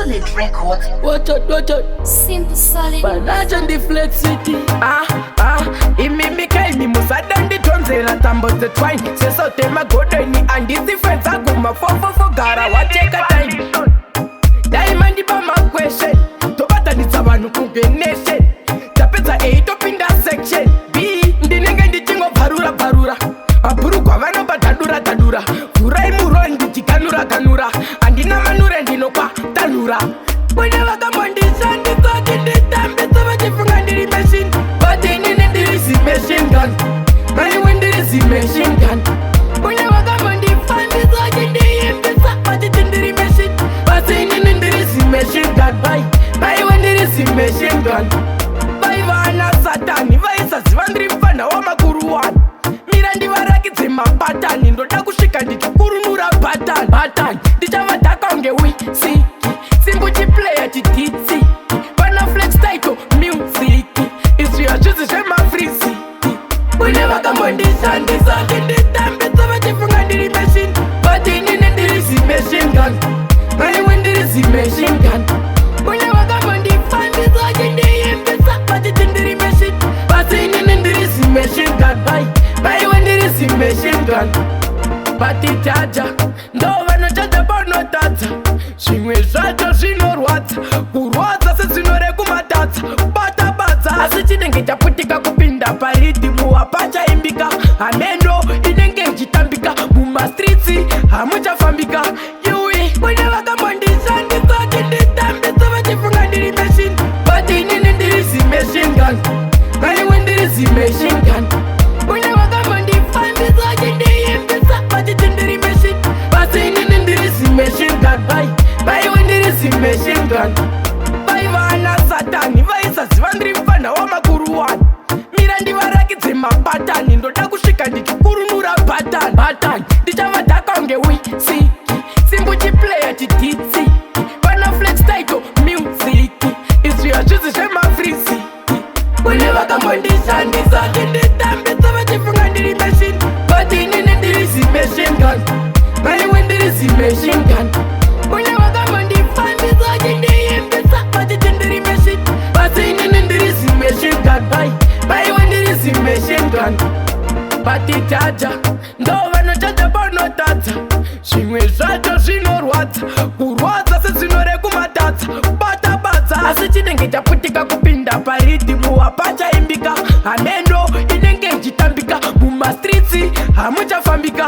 Solid Records. Watch out. Simple solid. Banaja ndi Flex City. Imimika imi musada nditonzera tambo zetwine. Sesote magodeni andizifenza kuma fofofo gara wacheka time. Diamond pa my question. Tobata nitsabanu kugenation. Tapeza A topinda section. B ndinenge ndichingo parura. Apuru kwa vano patadura. Furai muro ndichikanura. Andina manure ndinokwa tanura. Wene wakamondisa ndikoti nditambisa vachifunga ndiri machine. But inini ndiri si machine gun. Mani wendiri si machine gun. Wene wakamondifandisa chindiyimbisa vachiti ndiri machine. But inini ndiri si machine gun. Mani wendiri si machine gun. Vaivana satani vaisaziva ndiri mfana wamakuru wani. Mira ndivarakidze mapatani ndoda kusvika ndichikurunura patani. Ndichavadhaka unge wisiki simbuchiplayer chiditsi vana flex title music izviya zvizi zvemafrisi. Une vakambondishandisa nditambisa vachifunga ndiri machine. But inini ndiri si machine gun. Mani wendiri si machine gun. Une vakambondifandisa chindiyimbisa vachiti ndiri machine. But inini ndiri si machine gun. Mani wendiri si machine gun. Batitaja ndo vanochaja panotadza. Zvimwe zvacho zvinorwadza. Kurwadza sezvinore kumatadza. Batabadza asi chinenge chaputika kupinda paridhimu hapachaimbika. Hamendo inenge ichitambika. Mumastritsi hamuchafambika. Iwi une vakambondishandisa chinditambisa vachifunga ndiri machine. But inini ndiri si machine gun. Mani wendiri si machine gun. Une vakambondifandisa chindiyimbisa vachiti ndiri machine. But inini ndiri si machine gun. Bai wendiri si machine gun. Bai vana satani vaisaziva ndiri mfana wamakuru wani. Mira ndivarakidze mapatani ndoda kusvika ndichikurunura patani. Ndichavadhaka unge wisiki simbuchiplayer chiditsi vana flex title music izviya zvizi zvemafrisi. Une vakambondishandisa nditambisa vachifunga ndiri machine. But inini ndiri si machine gun. Mani wendiri si machine gun. Une vakambondifandisa chindiyimbisa vachiti ndiri machine. But inini ndiri si machine gun. Bai wendiri si machine gun. Batitaja ndo vanochaja panotadza. Zvimwe zvacho zvinorwadza. Kurwadza sezvinore kumatadza. Batabadza asi chinenge chaputika kupinda paridhimu hapachaimbika. Hamendo inenge ichitambika. Mumastritsi hamuchafambika.